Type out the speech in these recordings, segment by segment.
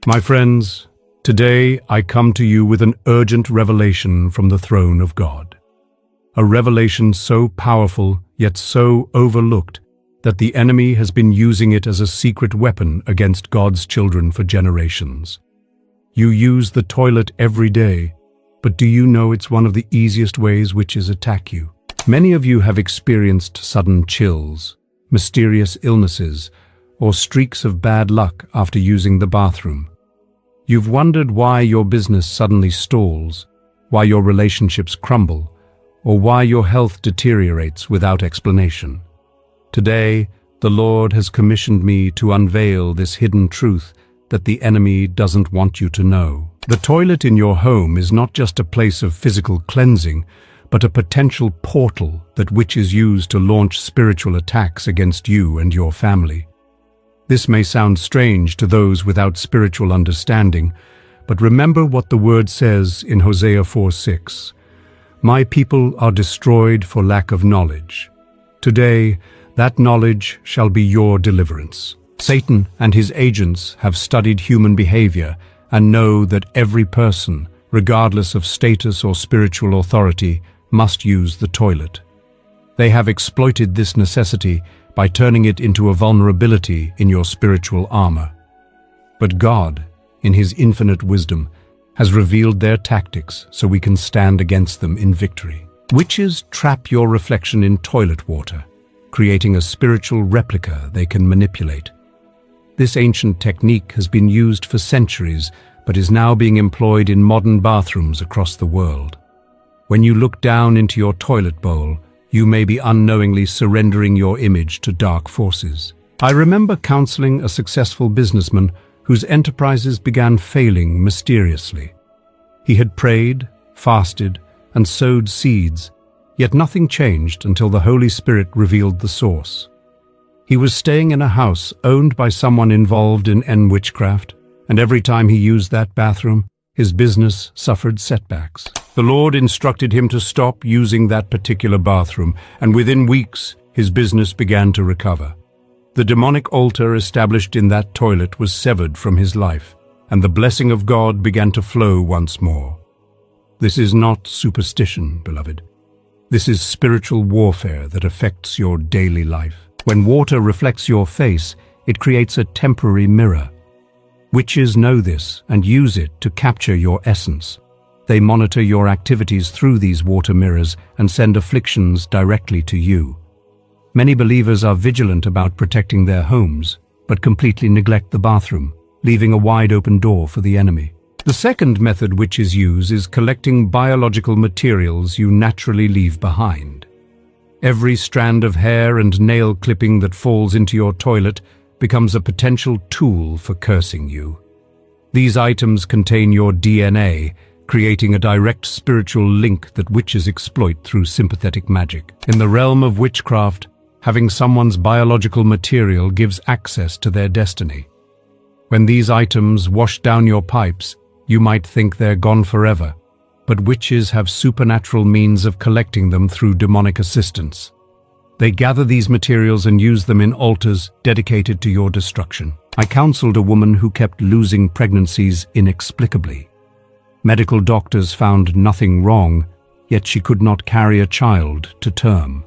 My friends, today I come to you with an urgent revelation from the throne of God. A revelation so powerful, yet so overlooked, that the enemy has been using it as a secret weapon against God's children for generations. You use the toilet every day, but do you know it's one of the easiest ways witches attack you? Many of you have experienced sudden chills, mysterious illnesses, or streaks of bad luck after using the bathroom. You've wondered why your business suddenly stalls, why your relationships crumble, or why your health deteriorates without explanation. Today, the Lord has commissioned me to unveil this hidden truth that the enemy doesn't want you to know. The toilet in your home is not just a place of physical cleansing, but a potential portal that witches use to launch spiritual attacks against you and your family. This may sound strange to those without spiritual understanding, but remember what the word says in Hosea 4:6. My people are destroyed for lack of knowledge. Today, that knowledge shall be your deliverance. Satan and his agents have studied human behavior and know that every person, regardless of status or spiritual authority, must use the toilet. They have exploited this necessity by turning it into a vulnerability in your spiritual armor. But God, in his infinite wisdom, has revealed their tactics so we can stand against them in victory. Witches trap your reflection in toilet water, creating a spiritual replica they can manipulate. This ancient technique has been used for centuries, but is now being employed in modern bathrooms across the world. When you look down into your toilet bowl, you may be unknowingly surrendering your image to dark forces. I remember counseling a successful businessman whose enterprises began failing mysteriously. He had prayed, fasted, and sowed seeds, yet nothing changed until the Holy Spirit revealed the source. He was staying in a house owned by someone involved in witchcraft, and every time he used that bathroom, his business suffered setbacks. The Lord instructed him to stop using that particular bathroom, and within weeks, his business began to recover. The demonic altar established in that toilet was severed from his life, and the blessing of God began to flow once more. This is not superstition, beloved. This is spiritual warfare that affects your daily life. When water reflects your face, it creates a temporary mirror. Witches know this and use it to capture your essence. They monitor your activities through these water mirrors and send afflictions directly to you. Many believers are vigilant about protecting their homes, but completely neglect the bathroom, leaving a wide open door for the enemy. The second method witches use is collecting biological materials you naturally leave behind. Every strand of hair and nail clipping that falls into your toilet becomes a potential tool for cursing you. These items contain your DNA, creating a direct spiritual link that witches exploit through sympathetic magic. In the realm of witchcraft, having someone's biological material gives access to their destiny. When these items wash down your pipes, you might think they're gone forever, but witches have supernatural means of collecting them through demonic assistance. They gather these materials and use them in altars dedicated to your destruction. I counseled a woman who kept losing pregnancies inexplicably. Medical doctors found nothing wrong, yet she could not carry a child to term.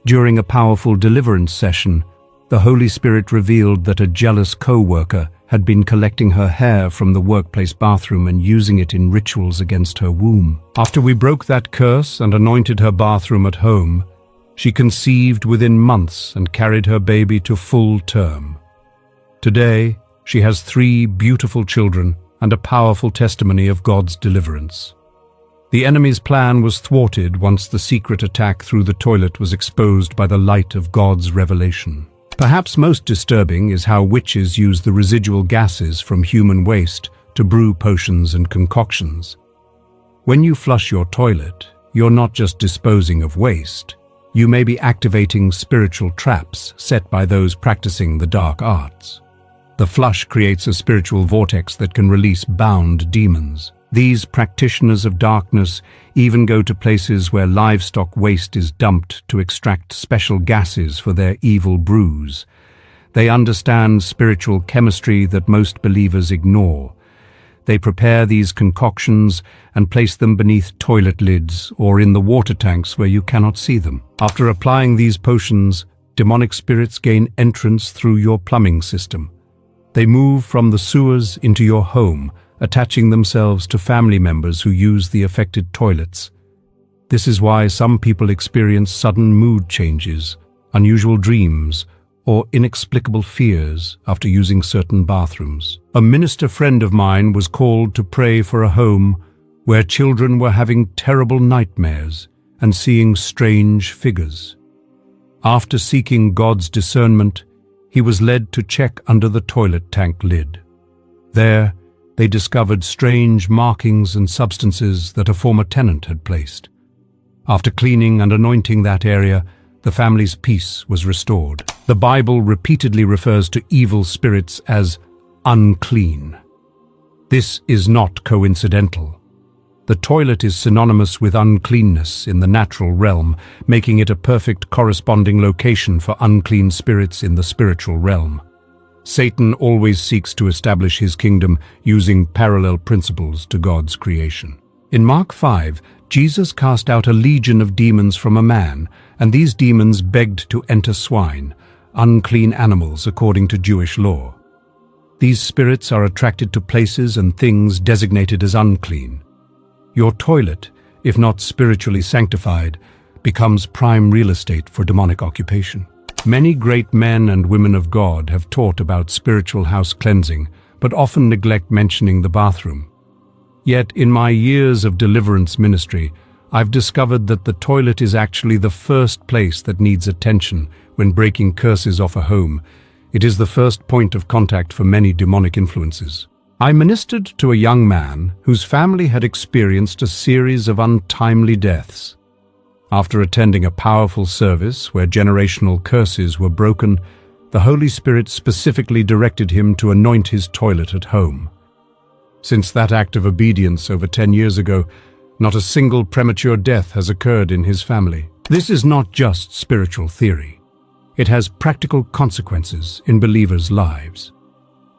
During a powerful deliverance session, the Holy Spirit revealed that a jealous co-worker had been collecting her hair from the workplace bathroom and using it in rituals against her womb. After we broke that curse and anointed her bathroom at home, she conceived within months and carried her baby to full term. Today, she has 3 beautiful children and a powerful testimony of God's deliverance. The enemy's plan was thwarted once the secret attack through the toilet was exposed by the light of God's revelation. Perhaps most disturbing is how witches use the residual gases from human waste to brew potions and concoctions. When you flush your toilet, you're not just disposing of waste. You may be activating spiritual traps set by those practicing the dark arts. The flush creates a spiritual vortex that can release bound demons. These practitioners of darkness even go to places where livestock waste is dumped to extract special gases for their evil brews. They understand spiritual chemistry that most believers ignore. They prepare these concoctions and place them beneath toilet lids or in the water tanks where you cannot see them. After applying these potions, demonic spirits gain entrance through your plumbing system. They move from the sewers into your home, attaching themselves to family members who use the affected toilets. This is why some people experience sudden mood changes, unusual dreams, or inexplicable fears after using certain bathrooms. A minister friend of mine was called to pray for a home where children were having terrible nightmares and seeing strange figures. After seeking God's discernment, he was led to check under the toilet tank lid. There, they discovered strange markings and substances that a former tenant had placed. After cleaning and anointing that area, the family's peace was restored. The Bible repeatedly refers to evil spirits as unclean. This is not coincidental. The toilet is synonymous with uncleanness in the natural realm, making it a perfect corresponding location for unclean spirits in the spiritual realm. Satan always seeks to establish his kingdom using parallel principles to God's creation. In Mark 5, Jesus cast out a legion of demons from a man, and these demons begged to enter swine, unclean animals according to Jewish law. These spirits are attracted to places and things designated as unclean. Your toilet, if not spiritually sanctified, becomes prime real estate for demonic occupation. Many great men and women of God have taught about spiritual house cleansing, but often neglect mentioning the bathroom. Yet, in my years of deliverance ministry, I've discovered that the toilet is actually the first place that needs attention when breaking curses off a home. It is the first point of contact for many demonic influences. I ministered to a young man whose family had experienced a series of untimely deaths. After attending a powerful service where generational curses were broken, the Holy Spirit specifically directed him to anoint his toilet at home. Since that act of obedience over 10 years ago, not a single premature death has occurred in his family. This is not just spiritual theory. It has practical consequences in believers' lives.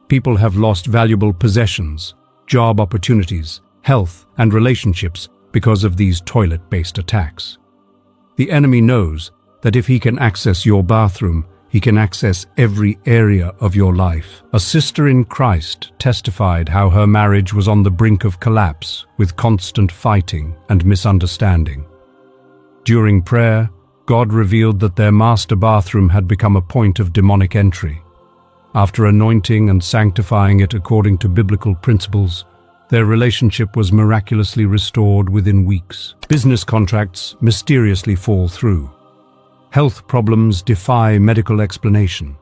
People have lost valuable possessions, job opportunities, health, and relationships because of these toilet-based attacks. The enemy knows that if he can access your bathroom, he can access every area of your life. A sister in Christ testified how her marriage was on the brink of collapse with constant fighting and misunderstanding. During prayer, God revealed that their master bathroom had become a point of demonic entry. After anointing and sanctifying it according to biblical principles, their relationship was miraculously restored within weeks. Business contracts mysteriously fall through. Health problems defy medical explanation.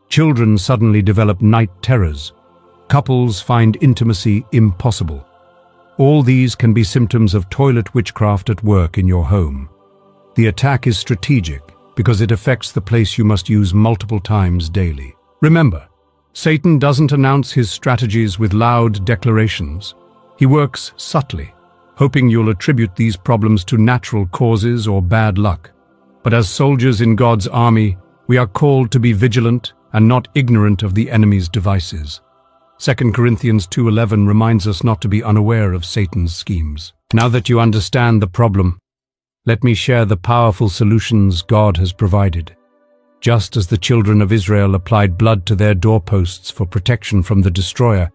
Children suddenly develop night terrors. Couples find intimacy impossible. All these can be symptoms of toilet witchcraft at work in your home. The attack is strategic because it affects the place you must use multiple times daily. Remember, Satan doesn't announce his strategies with loud declarations. He works subtly, hoping you'll attribute these problems to natural causes or bad luck. But as soldiers in God's army, we are called to be vigilant and not ignorant of the enemy's devices. 2 Corinthians 2:11 reminds us not to be unaware of Satan's schemes. Now that you understand the problem, let me share the powerful solutions God has provided. Just as the children of Israel applied blood to their doorposts for protection from the destroyer,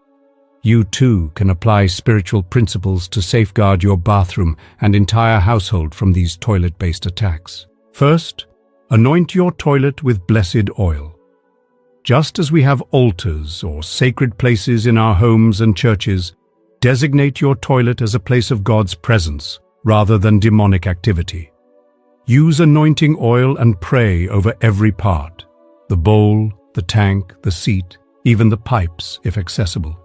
you too can apply spiritual principles to safeguard your bathroom and entire household from these toilet-based attacks. First, anoint your toilet with blessed oil. Just as we have altars or sacred places in our homes and churches, designate your toilet as a place of God's presence rather than demonic activity. Use anointing oil and pray over every part: the bowl, the tank, the seat, even the pipes if accessible.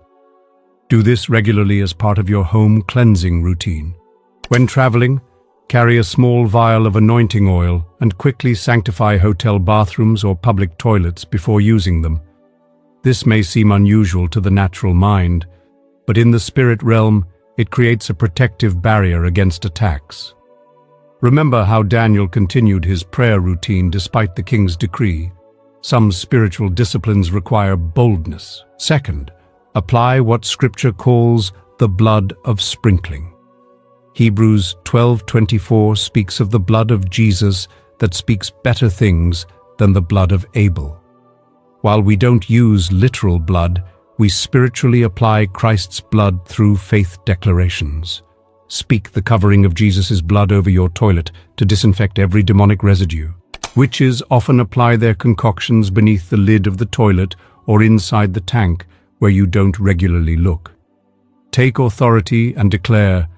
Do this regularly as part of your home cleansing routine. When traveling, carry a small vial of anointing oil and quickly sanctify hotel bathrooms or public toilets before using them. This may seem unusual to the natural mind, but in the spirit realm, it creates a protective barrier against attacks. Remember how Daniel continued his prayer routine despite the king's decree. Some spiritual disciplines require boldness. Second, apply what Scripture calls the blood of sprinkling. Hebrews 12:24 speaks of the blood of Jesus that speaks better things than the blood of Abel. While we don't use literal blood, we spiritually apply Christ's blood through faith declarations. Speak the covering of Jesus' blood over your toilet to disinfect every demonic residue. Witches often apply their concoctions beneath the lid of the toilet or inside the tank where you don't regularly look. Take authority and declare,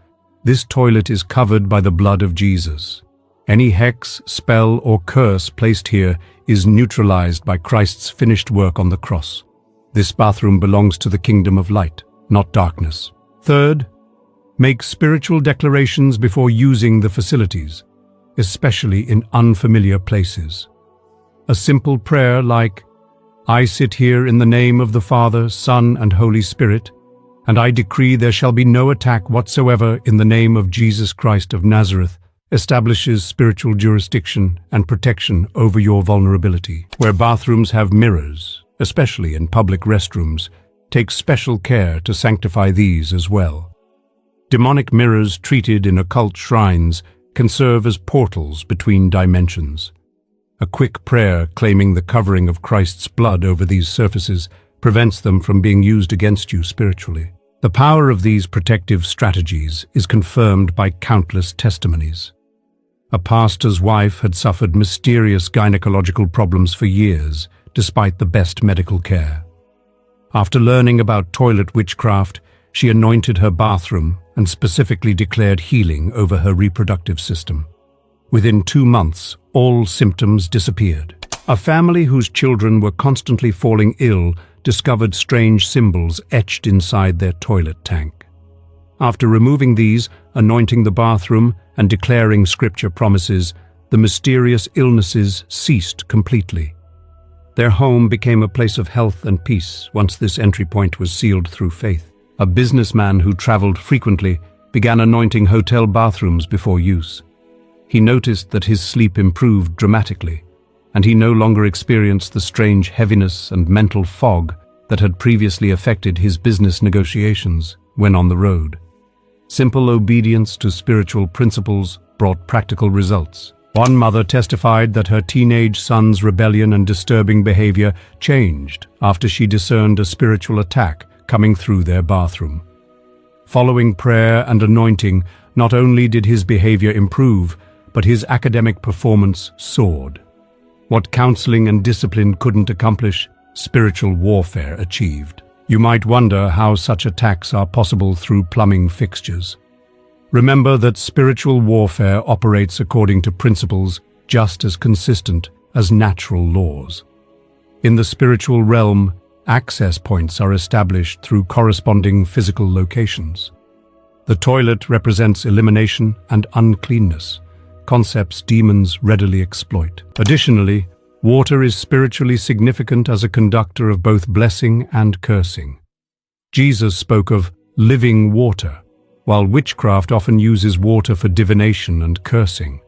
"This toilet is covered by the blood of Jesus. Any hex, spell, or curse placed here is neutralized by Christ's finished work on the cross. This bathroom belongs to the kingdom of light, not darkness." Third, make spiritual declarations before using the facilities, especially in unfamiliar places. A simple prayer like, "I sit here in the name of the Father, Son, and Holy Spirit, and I decree there shall be no attack whatsoever in the name of Jesus Christ of Nazareth," establishes spiritual jurisdiction and protection over your vulnerability. Where bathrooms have mirrors, especially in public restrooms, take special care to sanctify these as well. Demonic mirrors treated in occult shrines can serve as portals between dimensions. A quick prayer claiming the covering of Christ's blood over these surfaces prevents them from being used against you spiritually. The power of these protective strategies is confirmed by countless testimonies. A pastor's wife had suffered mysterious gynecological problems for years, despite the best medical care. After learning about toilet witchcraft, she anointed her bathroom and specifically declared healing over her reproductive system. Within 2 months, all symptoms disappeared. A family whose children were constantly falling ill discovered strange symbols etched inside their toilet tank. After removing these, anointing the bathroom, and declaring Scripture promises, the mysterious illnesses ceased completely. Their home became a place of health and peace once this entry point was sealed through faith. A businessman who traveled frequently began anointing hotel bathrooms before use. He noticed that his sleep improved dramatically, and he no longer experienced the strange heaviness and mental fog that had previously affected his business negotiations when on the road. Simple obedience to spiritual principles brought practical results. One mother testified that her teenage son's rebellion and disturbing behavior changed after she discerned a spiritual attack coming through their bathroom. Following prayer and anointing, not only did his behavior improve, but his academic performance soared. What counseling and discipline couldn't accomplish, spiritual warfare achieved. You might wonder how such attacks are possible through plumbing fixtures. Remember that spiritual warfare operates according to principles just as consistent as natural laws. In the spiritual realm, access points are established through corresponding physical locations. The toilet represents elimination and uncleanness, concepts demons readily exploit. Additionally, water is spiritually significant as a conductor of both blessing and cursing. Jesus spoke of living water, while witchcraft often uses water for divination and cursing.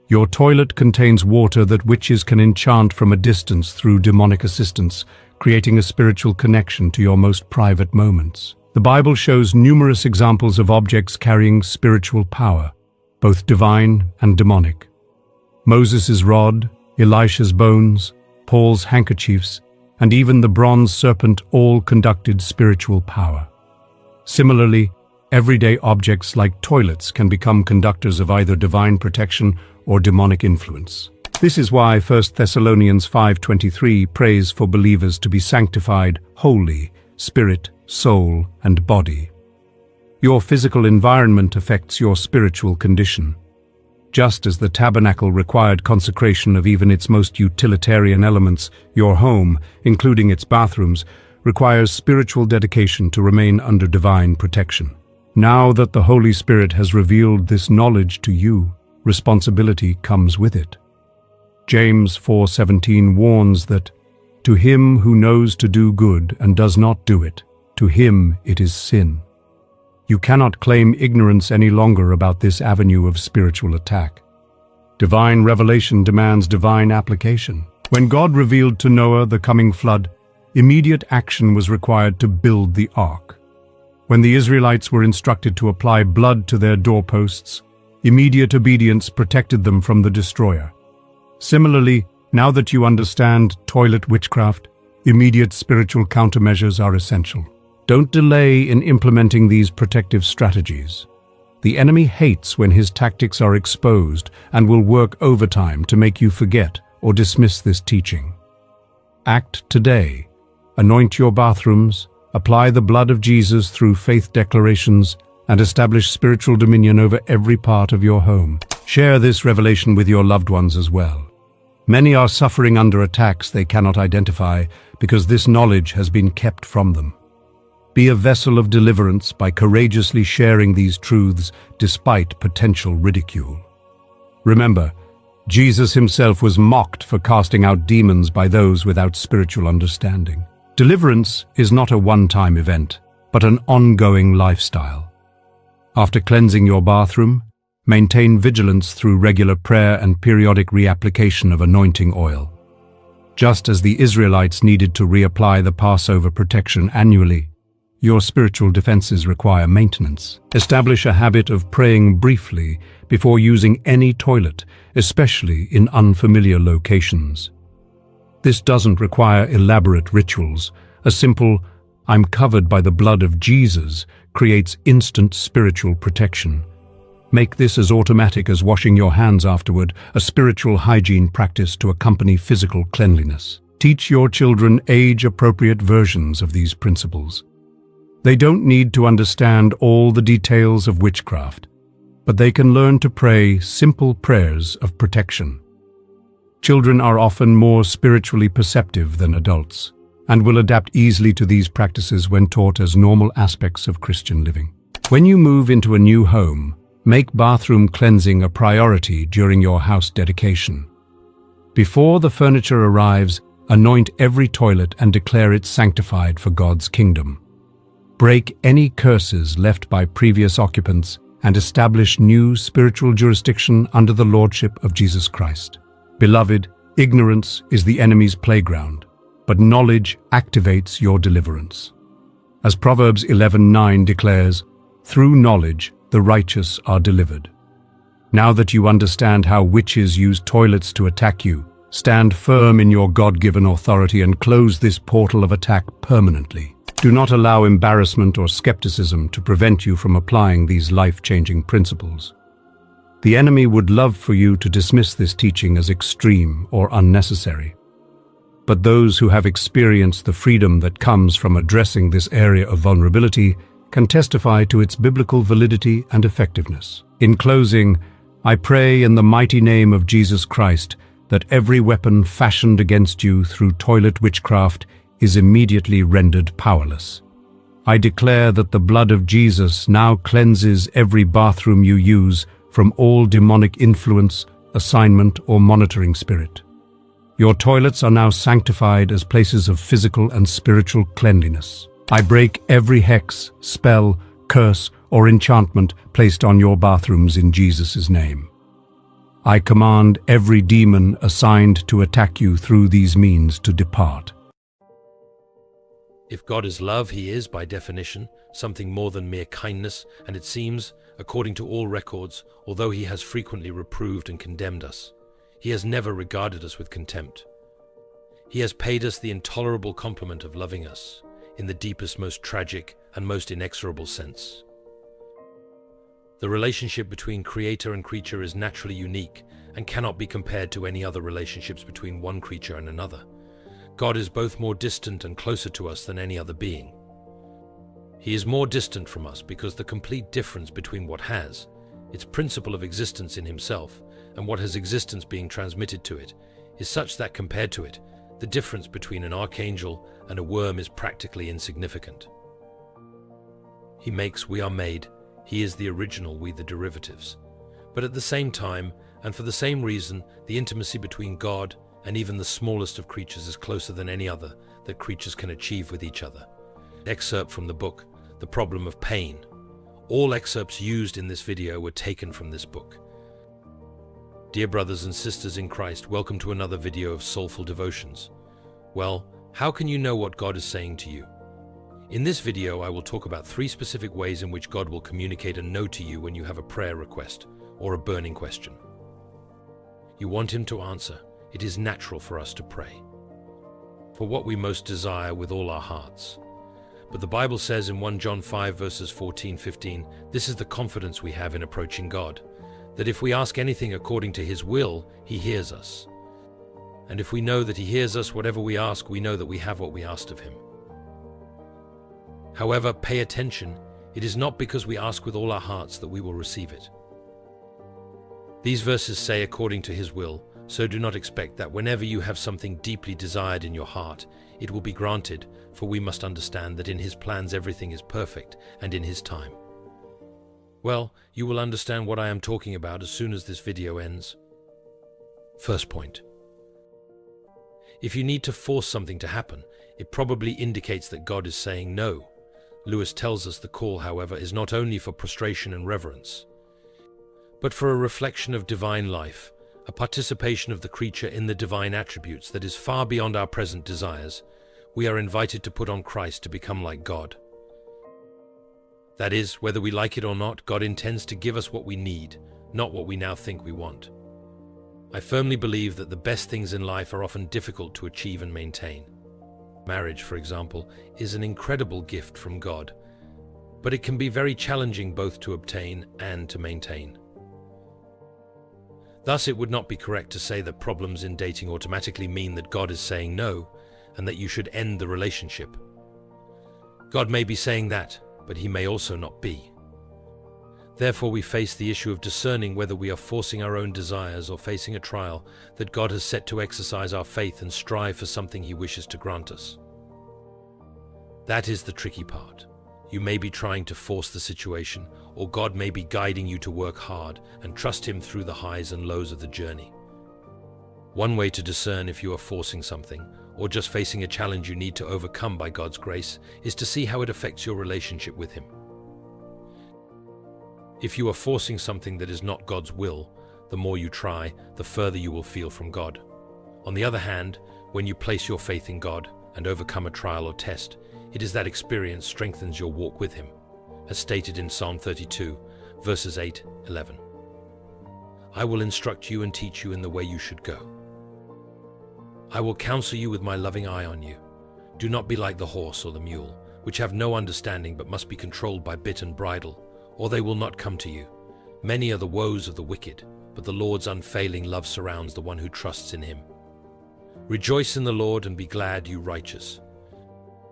Your toilet contains water that witches can enchant from a distance through demonic assistance, creating a spiritual connection to your most private moments. The Bible shows numerous examples of objects carrying spiritual power, both divine and demonic. Moses' rod, Elisha's bones, Paul's handkerchiefs, and even the bronze serpent all conducted spiritual power. Similarly, everyday objects like toilets can become conductors of either divine protection or demonic influence. This is why 1 Thessalonians 5:23 prays for believers to be sanctified, holy, spirit, soul, and body. Your physical environment affects your spiritual condition. Just as the tabernacle required consecration of even its most utilitarian elements, your home, including its bathrooms, requires spiritual dedication to remain under divine protection. Now that the Holy Spirit has revealed this knowledge to you, responsibility comes with it. James 4:17 warns that, "To him who knows to do good and does not do it, to him it is sin." You cannot claim ignorance any longer about this avenue of spiritual attack. Divine revelation demands divine application. When God revealed to Noah the coming flood, immediate action was required to build the ark. When the Israelites were instructed to apply blood to their doorposts, immediate obedience protected them from the destroyer. Similarly, now that you understand toilet witchcraft, immediate spiritual countermeasures are essential. Don't delay in implementing these protective strategies. The enemy hates when his tactics are exposed and will work overtime to make you forget or dismiss this teaching. Act today. Anoint your bathrooms, apply the blood of Jesus through faith declarations, and establish spiritual dominion over every part of your home. Share this revelation with your loved ones as well. Many are suffering under attacks they cannot identify because this knowledge has been kept from them. Be a vessel of deliverance by courageously sharing these truths despite potential ridicule. Remember, Jesus himself was mocked for casting out demons by those without spiritual understanding. Deliverance is not a one-time event, but an ongoing lifestyle. After cleansing your bathroom, maintain vigilance through regular prayer and periodic reapplication of anointing oil. Just as the Israelites needed to reapply the Passover protection annually, your spiritual defenses require maintenance. Establish a habit of praying briefly before using any toilet, especially in unfamiliar locations. This doesn't require elaborate rituals. A simple, "I'm covered by the blood of Jesus," creates instant spiritual protection. Make this as automatic as washing your hands afterward, a spiritual hygiene practice to accompany physical cleanliness. Teach your children age-appropriate versions of these principles. They don't need to understand all the details of witchcraft, but they can learn to pray simple prayers of protection. Children are often more spiritually perceptive than adults, and will adapt easily to these practices when taught as normal aspects of Christian living. When you move into a new home, make bathroom cleansing a priority during your house dedication. Before the furniture arrives, anoint every toilet and declare it sanctified for God's kingdom. Break any curses left by previous occupants and establish new spiritual jurisdiction under the lordship of Jesus Christ. Beloved, ignorance is the enemy's playground, but knowledge activates your deliverance. As Proverbs 11:9 declares, "Through knowledge the righteous are delivered." Now that you understand how witches use toilets to attack you, stand firm in your God-given authority and close this portal of attack permanently. Do not allow embarrassment or skepticism to prevent you from applying these life-changing principles. The enemy would love for you to dismiss this teaching as extreme or unnecessary. But those who have experienced the freedom that comes from addressing this area of vulnerability can testify to its biblical validity and effectiveness. In closing, I pray in the mighty name of Jesus Christ that every weapon fashioned against you through toilet witchcraft is immediately rendered powerless. I declare that the blood of Jesus now cleanses every bathroom you use from all demonic influence, assignment, or monitoring spirit. Your toilets are now sanctified as places of physical and spiritual cleanliness. I break every hex, spell, curse, or enchantment placed on your bathrooms in Jesus' name. I command every demon assigned to attack you through these means to depart. If God is love, he is, by definition, something more than mere kindness, and it seems, according to all records, although he has frequently reproved and condemned us, he has never regarded us with contempt. He has paid us the intolerable compliment of loving us, in the deepest, most tragic, and most inexorable sense. The relationship between creator and creature is naturally unique and cannot be compared to any other relationships between one creature and another. God is both more distant and closer to us than any other being. He is more distant from us because the complete difference between what has, its principle of existence in himself, and what has existence being transmitted to it, is such that compared to it, the difference between an archangel and a worm is practically insignificant. He makes, we are made. He is the original, we the derivatives. But at the same time, and for the same reason, the intimacy between God and even the smallest of creatures is closer than any other that creatures can achieve with each other. Excerpt from the book, The Problem of Pain. All excerpts used in this video were taken from this book. Dear brothers and sisters in Christ, welcome to another video of Soulful Devotions. Well, how can you know what God is saying to you? In this video, I will talk about 3 specific ways in which God will communicate a no to you when you have a prayer request or a burning question. You want Him to answer. It is natural for us to pray for what we most desire with all our hearts. But the Bible says in 1 John 5 verses 14-15, this is the confidence we have in approaching God, that if we ask anything according to His will, He hears us. And if we know that He hears us, whatever we ask, we know that we have what we asked of Him. However, pay attention. It is not because we ask with all our hearts that we will receive it. These verses say according to His will, so do not expect that whenever you have something deeply desired in your heart, it will be granted, for we must understand that in His plans everything is perfect and in His time. Well, you will understand what I am talking about as soon as this video ends. First point. If you need to force something to happen, it probably indicates that God is saying no. Lewis tells us the call, however, is not only for prostration and reverence, but for a reflection of divine life, a participation of the creature in the divine attributes that is far beyond our present desires. We are invited to put on Christ to become like God. That is, whether we like it or not, God intends to give us what we need, not what we now think we want. I firmly believe that the best things in life are often difficult to achieve and maintain. Marriage, for example, is an incredible gift from God, but it can be very challenging both to obtain and to maintain. Thus, it would not be correct to say that problems in dating automatically mean that God is saying no, and that you should end the relationship. God may be saying that, but He may also not be. Therefore, we face the issue of discerning whether we are forcing our own desires or facing a trial that God has set to exercise our faith and strive for something He wishes to grant us. That is the tricky part. You may be trying to force the situation, or God may be guiding you to work hard and trust Him through the highs and lows of the journey. One way to discern if you are forcing something, or just facing a challenge you need to overcome by God's grace, is to see how it affects your relationship with Him. If you are forcing something that is not God's will, the more you try, the further you will feel from God. On the other hand, when you place your faith in God and overcome a trial or test, it is that experience strengthens your walk with Him, as stated in Psalm 32, verses 8-11. I will instruct you and teach you in the way you should go. I will counsel you with my loving eye on you. Do not be like the horse or the mule, which have no understanding but must be controlled by bit and bridle, or they will not come to you. Many are the woes of the wicked, but the Lord's unfailing love surrounds the one who trusts in Him. Rejoice in the Lord and be glad, you righteous.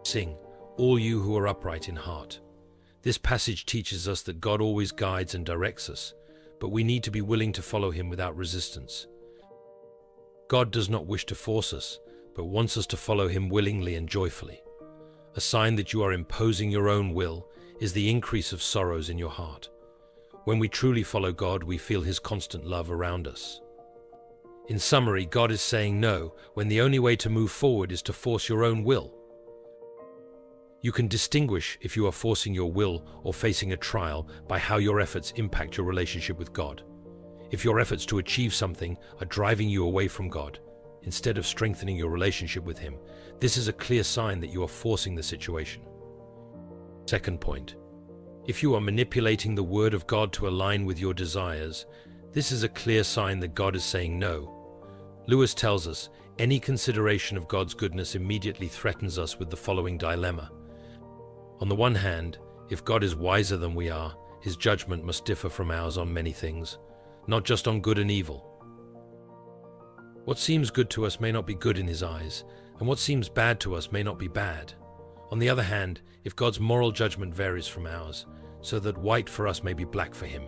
Sing, all you who are upright in heart. This passage teaches us that God always guides and directs us, but we need to be willing to follow Him without resistance. God does not wish to force us, but wants us to follow Him willingly and joyfully. A sign that you are imposing your own will is the increase of sorrows in your heart. When we truly follow God, we feel His constant love around us. In summary, God is saying no when the only way to move forward is to force your own will. You can distinguish if you are forcing your will or facing a trial by how your efforts impact your relationship with God. If your efforts to achieve something are driving you away from God, instead of strengthening your relationship with Him, this is a clear sign that you are forcing the situation. Second point. If you are manipulating the Word of God to align with your desires, this is a clear sign that God is saying no. Lewis tells us, any consideration of God's goodness immediately threatens us with the following dilemma. On the one hand, if God is wiser than we are, His judgment must differ from ours on many things, not just on good and evil. What seems good to us may not be good in His eyes, and what seems bad to us may not be bad. On the other hand, if God's moral judgment varies from ours, so that white for us may be black for Him,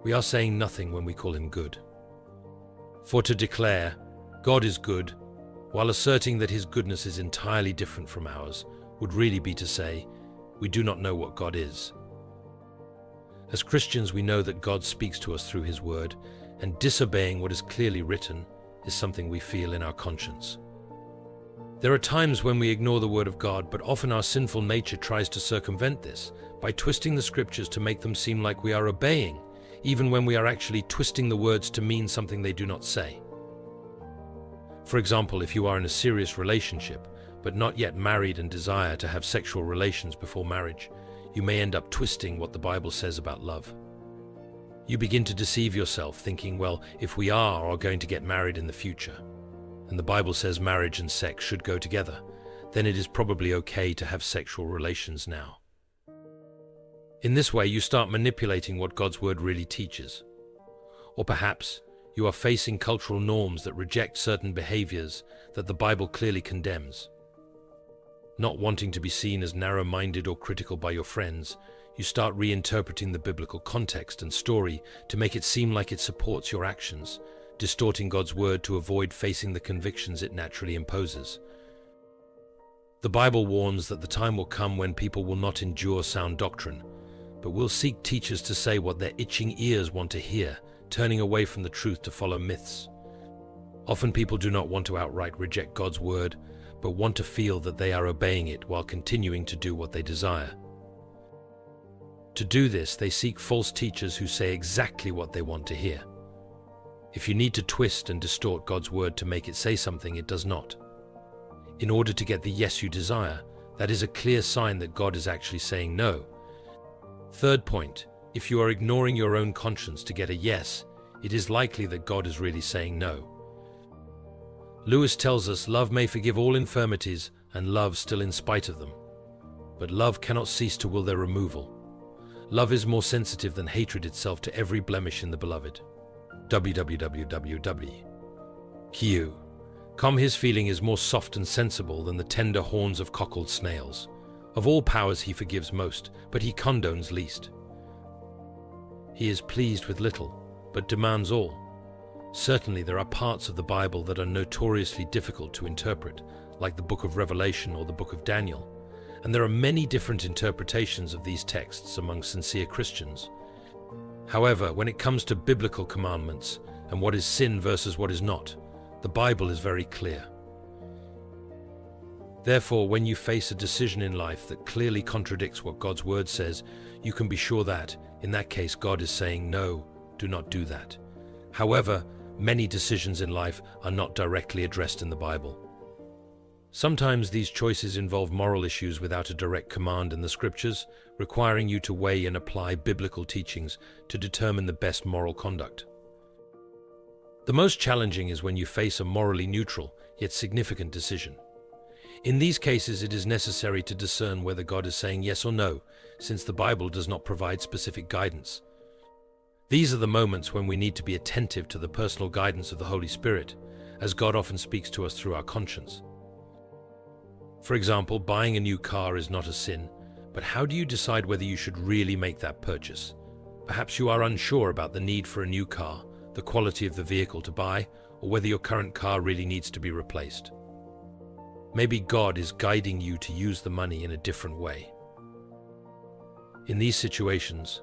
we are saying nothing when we call Him good. For to declare, God is good, while asserting that His goodness is entirely different from ours, would really be to say, we do not know what God is. As Christians, we know that God speaks to us through His Word, and disobeying what is clearly written is something we feel in our conscience. There are times when we ignore the Word of God, but often our sinful nature tries to circumvent this by twisting the Scriptures to make them seem like we are obeying, even when we are actually twisting the words to mean something they do not say. For example, if you are in a serious relationship, but not yet married and desire to have sexual relations before marriage, you may end up twisting what the Bible says about love. You begin to deceive yourself, thinking, well, if we are going to get married in the future, and the Bible says marriage and sex should go together, then it is probably okay to have sexual relations now. In this way, you start manipulating what God's word really teaches. Or perhaps you are facing cultural norms that reject certain behaviors that the Bible clearly condemns. Not wanting to be seen as narrow-minded or critical by your friends, you start reinterpreting the biblical context and story to make it seem like it supports your actions, distorting God's word to avoid facing the convictions it naturally imposes. The Bible warns that the time will come when people will not endure sound doctrine, but will seek teachers to say what their itching ears want to hear, turning away from the truth to follow myths. Often people do not want to outright reject God's word, but want to feel that they are obeying it while continuing to do what they desire. To do this, they seek false teachers who say exactly what they want to hear. If you need to twist and distort God's word to make it say something it does not, in order to get the yes you desire, that is a clear sign that God is actually saying no. Third point, if you are ignoring your own conscience to get a yes, it is likely that God is really saying no. Lewis tells us love may forgive all infirmities and love still in spite of them. But love cannot cease to will their removal. Love is more sensitive than hatred itself to every blemish in the beloved. www. Q. Come his feeling is more soft and sensible than the tender horns of cockled snails. Of all powers he forgives most, but he condones least. He is pleased with little, but demands all. Certainly there are parts of the Bible that are notoriously difficult to interpret, like the book of Revelation or the book of Daniel, and there are many different interpretations of these texts among sincere Christians. However, when it comes to biblical commandments and what is sin versus what is not, the Bible is very clear. Therefore, when you face a decision in life that clearly contradicts what God's word says, you can be sure that, in that case, God is saying, no, do not do that. However, many decisions in life are not directly addressed in the Bible. Sometimes these choices involve moral issues without a direct command in the scriptures, requiring you to weigh and apply biblical teachings to determine the best moral conduct. The most challenging is when you face a morally neutral, yet significant decision. In these cases, it is necessary to discern whether God is saying yes or no, since the Bible does not provide specific guidance. These are the moments when we need to be attentive to the personal guidance of the Holy Spirit, as God often speaks to us through our conscience. For example, buying a new car is not a sin, but how do you decide whether you should really make that purchase? Perhaps you are unsure about the need for a new car, the quality of the vehicle to buy, or whether your current car really needs to be replaced. Maybe God is guiding you to use the money in a different way. In these situations,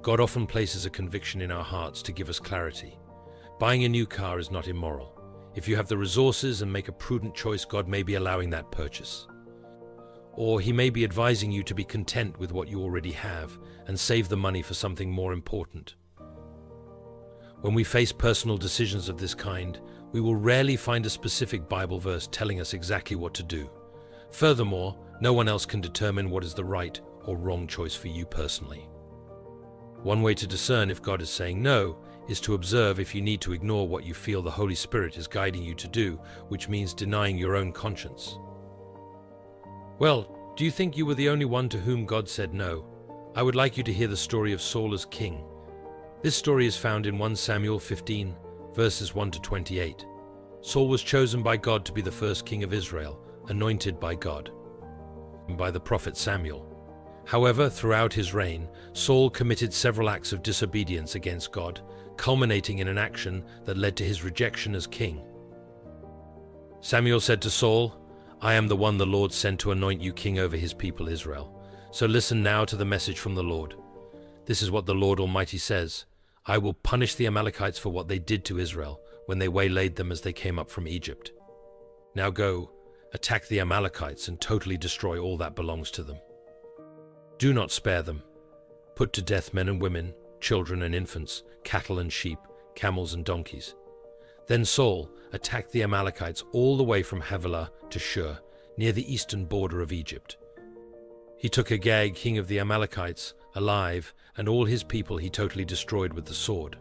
God often places a conviction in our hearts to give us clarity. Buying a new car is not immoral. If you have the resources and make a prudent choice, God may be allowing that purchase. Or He may be advising you to be content with what you already have and save the money for something more important. When we face personal decisions of this kind, we will rarely find a specific Bible verse telling us exactly what to do. Furthermore, no one else can determine what is the right or wrong choice for you personally. One way to discern if God is saying no is to observe if you need to ignore what you feel the Holy Spirit is guiding you to do, which means denying your own conscience. Well, do you think you were the only one to whom God said no? I would like you to hear the story of Saul as king. This story is found in 1 Samuel 15, verses 1 to 28. Saul was chosen by God to be the first king of Israel, anointed by God, by the prophet Samuel. However, throughout his reign, Saul committed several acts of disobedience against God, culminating in an action that led to his rejection as king. Samuel said to Saul, "I am the one the Lord sent to anoint you king over his people Israel. So listen now to the message from the Lord. This is what the Lord Almighty says. I will punish the Amalekites for what they did to Israel when they waylaid them as they came up from Egypt. Now go, attack the Amalekites and totally destroy all that belongs to them. Do not spare them. Put to death men and women, children and infants, cattle and sheep, camels and donkeys. Then Saul attacked the Amalekites all the way from Havilah to Shur, near the eastern border of Egypt. He took Agag, king of the Amalekites, alive, and all his people he totally destroyed with the sword.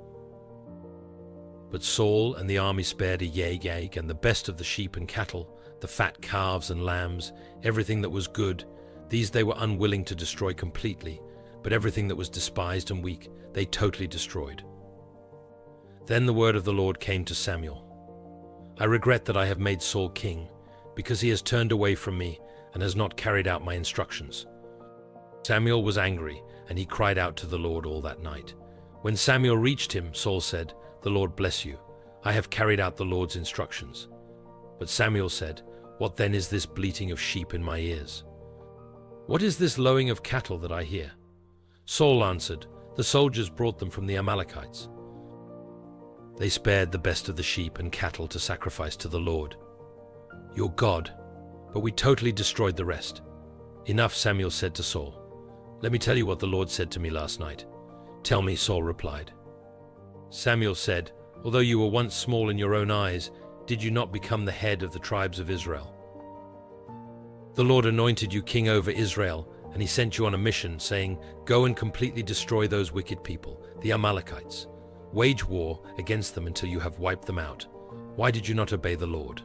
But Saul and the army spared Agag and the best of the sheep and cattle, the fat calves and lambs, everything that was good. These they were unwilling to destroy completely, but everything that was despised and weak they totally destroyed. Then the word of the Lord came to Samuel. I regret that I have made Saul king, because he has turned away from me and has not carried out my instructions. Samuel was angry, and he cried out to the Lord all that night. When Samuel reached him, Saul said, "The Lord bless you. I have carried out the Lord's instructions." But Samuel said, "What then is this bleating of sheep in my ears? What is this lowing of cattle that I hear?" Saul answered, "The soldiers brought them from the Amalekites. They spared the best of the sheep and cattle to sacrifice to the Lord, your God, but we totally destroyed the rest." "Enough," Samuel said to Saul. "Let me tell you what the Lord said to me last night." "Tell me," Saul replied. Samuel said, "Although you were once small in your own eyes, did you not become the head of the tribes of Israel? The Lord anointed you king over Israel, and he sent you on a mission, saying, 'Go and completely destroy those wicked people, the Amalekites. Wage war against them until you have wiped them out.' Why did you not obey the Lord?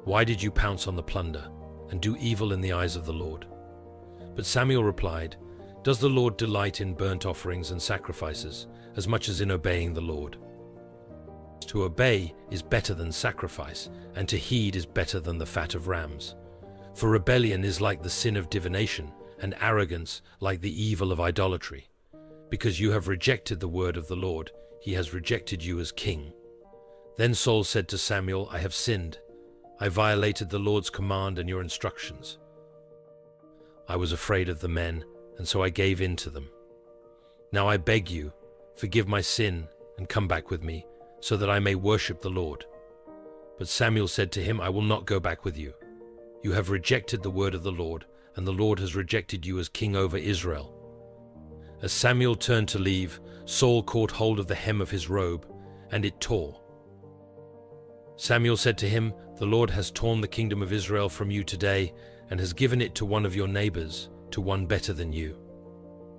Why did you pounce on the plunder and do evil in the eyes of the Lord?" But Samuel replied, "Does the Lord delight in burnt offerings and sacrifices as much as in obeying the Lord? To obey is better than sacrifice, and to heed is better than the fat of rams. For rebellion is like the sin of divination, and arrogance like the evil of idolatry. Because you have rejected the word of the Lord, he has rejected you as king." Then Saul said to Samuel, "I have sinned. I violated the Lord's command and your instructions. I was afraid of the men, and so I gave in to them. Now I beg you, forgive my sin and come back with me, so that I may worship the Lord." But Samuel said to him, "I will not go back with you. You have rejected the word of the Lord, and the Lord has rejected you as king over Israel." As Samuel turned to leave, Saul caught hold of the hem of his robe, and it tore. Samuel said to him, "The Lord has torn the kingdom of Israel from you today, and has given it to one of your neighbors, to one better than you."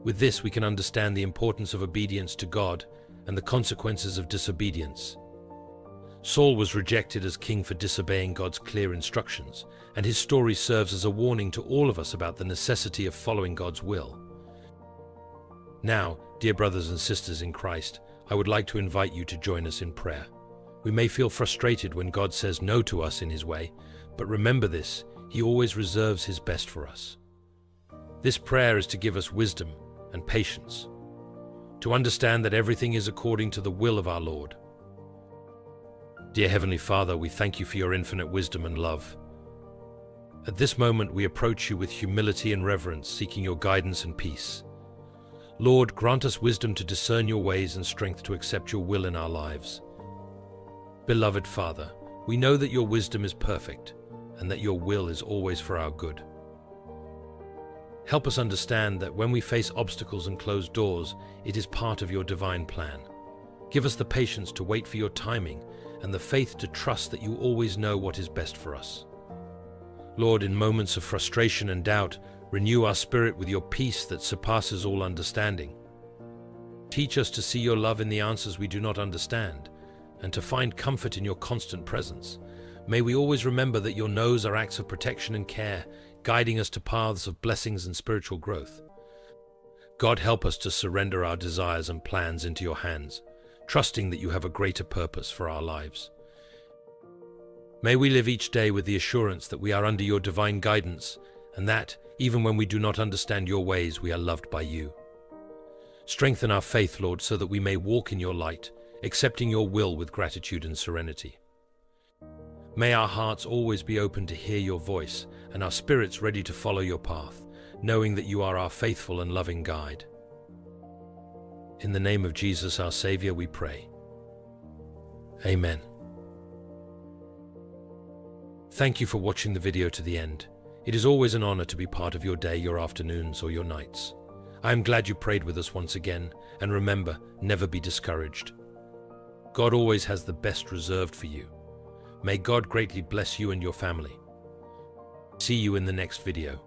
With this we can understand the importance of obedience to God and the consequences of disobedience. Saul was rejected as king for disobeying God's clear instructions, and his story serves as a warning to all of us about the necessity of following God's will. Now, dear brothers and sisters in Christ, I would like to invite you to join us in prayer. We may feel frustrated when God says no to us in his way, but remember this, he always reserves his best for us. This prayer is to give us wisdom and patience, to understand that everything is according to the will of our Lord. Dear Heavenly Father, we thank you for your infinite wisdom and love. At this moment, we approach you with humility and reverence, seeking your guidance and peace. Lord, grant us wisdom to discern your ways and strength to accept your will in our lives. Beloved Father, we know that your wisdom is perfect and that your will is always for our good. Help us understand that when we face obstacles and closed doors, it is part of your divine plan. Give us the patience to wait for your timing and the faith to trust that you always know what is best for us. Lord, in moments of frustration and doubt, renew our spirit with your peace that surpasses all understanding. Teach us to see your love in the answers we do not understand, and to find comfort in your constant presence. May we always remember that your no's are acts of protection and care, guiding us to paths of blessings and spiritual growth. God, help us to surrender our desires and plans into your hands, trusting that you have a greater purpose for our lives. May we live each day with the assurance that we are under your divine guidance, and that, even when we do not understand your ways, we are loved by you. Strengthen our faith, Lord, so that we may walk in your light, accepting your will with gratitude and serenity. May our hearts always be open to hear your voice, and our spirits ready to follow your path, knowing that you are our faithful and loving guide. In the name of Jesus, our Savior, we pray. Amen. Thank you for watching the video to the end. It is always an honor to be part of your day, your afternoons, or your nights. I am glad you prayed with us once again, and remember, never be discouraged. God always has the best reserved for you. May God greatly bless you and your family. See you in the next video.